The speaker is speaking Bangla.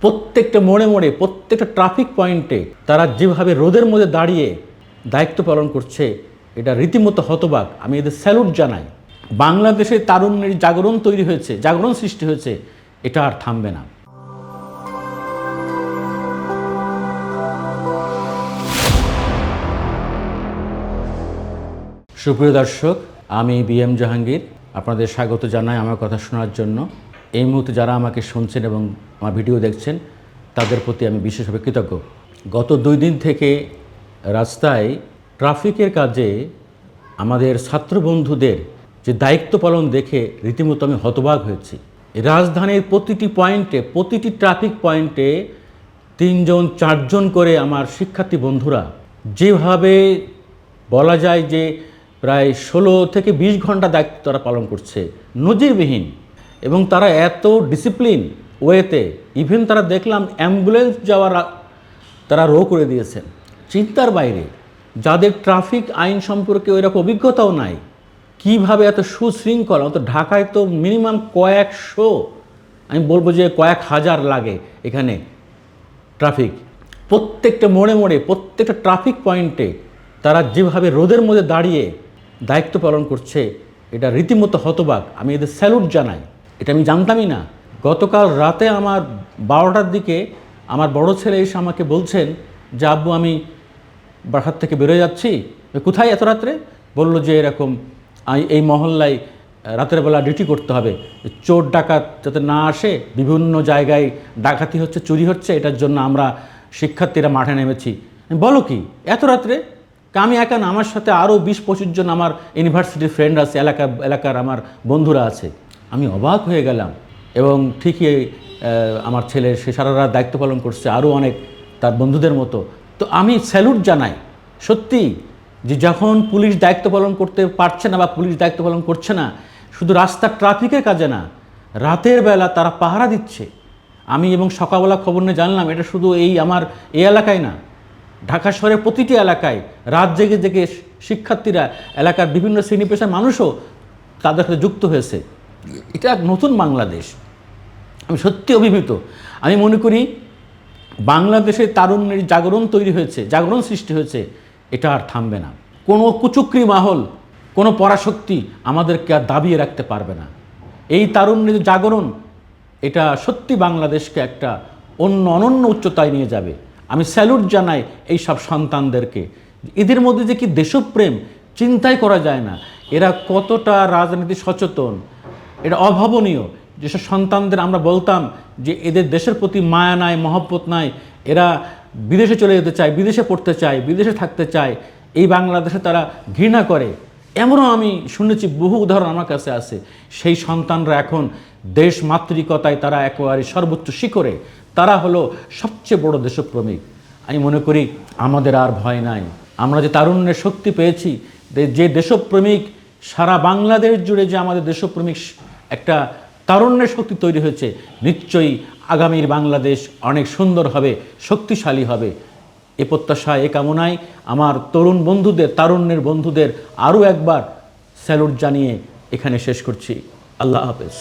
প্রত্যেকটা মোড়ে মোড়ে প্রত্যেকটা ট্রাফিক পয়েন্টে তারা যেভাবে রোদের মধ্যে দাঁড়িয়ে দায়িত্ব পালন করছে, এটা রীতিমতো হতবাক। আমি এদের স্যালুট জানাই। বাংলাদেশে তারুণ্যের জাগরণ তৈরি হয়েছে, জাগরণ সৃষ্টি হয়েছে, এটা আর থামবে না। সুপ্রিয় দর্শক, আমি বিএম জাহাঙ্গীর আপনাদের স্বাগত জানাই আমার কথা শোনার জন্য। এই মুহূর্তে যারা আমাকে শুনছেন এবং আমার ভিডিও দেখছেন তাদের প্রতি আমি বিশেষভাবে কৃতজ্ঞ। গত 2 দিন থেকে রাস্তায় ট্রাফিকের কাজে আমাদের ছাত্র বন্ধুদের যে দায়িত্ব পালন দেখে রীতিমতো আমি হতবাক হয়েছি। রাজধানীর প্রতিটি পয়েন্টে, প্রতিটি ট্রাফিক পয়েন্টে 3জন 4জন করে আমার শিক্ষার্থী বন্ধুরা যেভাবে বলা যায় যে প্রায় 16 থেকে 20 ঘন্টা দায়িত্ব তারা পালন করছে, নজিরবিহীন। এবং তারা এত ডিসিপ্লিন ওয়েতে, ইভেন তারা দেখলাম অ্যাম্বুলেন্স যাওয়ার তারা রো করে দিয়েছেন, চিন্তার বাইরে। যাদের ট্রাফিক আইন সম্পর্কে ওইরকম অভিজ্ঞতাও নাই, কিভাবে এত সুশৃঙ্খল। অত ঢাকায় তো মিনিমাম কয়েকশো, আমি বলবো যে কয়েক হাজার লাগে এখানে ট্রাফিক। প্রত্যেকটা মোড়ে মোড়ে প্রত্যেকটা ট্রাফিক পয়েন্টে তারা যেভাবে রোদের মধ্যে দাঁড়িয়ে দায়িত্ব পালন করছে, এটা রীতিমতো হতবাক। আমি এদের স্যালুট জানাই। এটা আমি জানতামই না। গতকাল রাতে আমার 12টার দিকে আমার বড় ছেলে এসে আমাকে বলছেন যে আব্বু আমি বাসার থেকে বেরোয় যাচ্ছি। কোথায় এত রাত্রে? বললো যে এরকম এই মহল্লায় রাতের বেলা ডিউটি করতে হবে, চোর ডাকাত যাতে না আসে, বিভিন্ন জায়গায় ডাকাতি হচ্ছে, চুরি হচ্ছে, এটার জন্য আমরা শিক্ষার্থীরা মাঠে নেমেছি। বলো কি এত রাত্রে? আমি একা না, আমার সাথে আরও 20-25 জন আমার ইউনিভার্সিটির ফ্রেন্ড আছে, এলাকার আমার বন্ধুরা আছে। আমি অবাক হয়ে গেলাম। এবং ঠিকই আমার ছেলে সে সারা রাত দায়িত্ব পালন করছে, আরও অনেক তার বন্ধুদের মতো। তো আমি স্যালুট জানাই সত্যি, যে যখন পুলিশ দায়িত্ব পালন করতে পারছে না বা পুলিশ দায়িত্ব পালন করছে না, শুধু রাস্তার ট্রাফিকের কাজে না, রাতের বেলা তারা পাহারা দিচ্ছে। আমি এবং সকালবেলা খবর নিয়ে জানলাম এটা শুধু আমার এই এলাকায় না, ঢাকা শহরের প্রতিটি এলাকায় রাত জেগে জেগে শিক্ষার্থীরা, এলাকার বিভিন্ন শ্রেণী পেশার মানুষও তাদের সাথে যুক্ত হয়েছে। এটা এক নতুন বাংলাদেশ। আমি সত্যি অভিভূত। আমি মনে করি বাংলাদেশে তারুণ্যের জাগরণ তৈরি হয়েছে, জাগরণ সৃষ্টি হয়েছে, এটা আর থামবে না। কোনো কুচক্রি মহল, কোনো পরাশক্তি আমাদেরকে আর দাবিয়ে রাখতে পারবে না। এই তারুণ্যের জাগরণ এটা সত্যি বাংলাদেশকে একটা অনন্য উচ্চতায় নিয়ে যাবে। আমি স্যালুট জানাই এই সব সন্তানদেরকে। এদের মধ্যে যে কি দেশপ্রেম চিন্তাই করা যায় না। এরা কতটা রাজনীতি সচেতন, এটা অভাবনীয়। যেসব সন্তানদের আমরা বলতাম যে এদের দেশের প্রতি মায়া নাই, মহব্বত নাই, এরা বিদেশে চলে যেতে চায়, বিদেশে পড়তে চায়, বিদেশে থাকতে চায়, এই বাংলাদেশে তারা ঘৃণা করে, এমনও আমি শুনেছি, বহু উদাহরণ আমার কাছে আছে। সেই সন্তানরা এখন দেশ মাতৃকতায় তারা একেবারে সর্বোচ্চ শিখরে, তারা হলো সবচেয়ে বড় দেশপ্রেমিক। আমি মনে করি আমাদের আর ভয় নাই। আমরা যে তারুণ্যের শক্তি পেয়েছি, যে দেশপ্রেমিক সারা বাংলাদেশ জুড়ে যে আমাদের দেশপ্রেমিক একটা তারুণ্যের শক্তি তৈরি হয়েছে, নিশ্চয়ই আগামীর বাংলাদেশ অনেক সুন্দর হবে, শক্তিশালী হবে। এ প্রত্যাশায়, এ কামনায় আমার তরুণ বন্ধুদের, তারুণ্যের বন্ধুদের আরও একবার স্যালুট জানিয়ে এখানে শেষ করছি। আল্লাহ হাফেজ।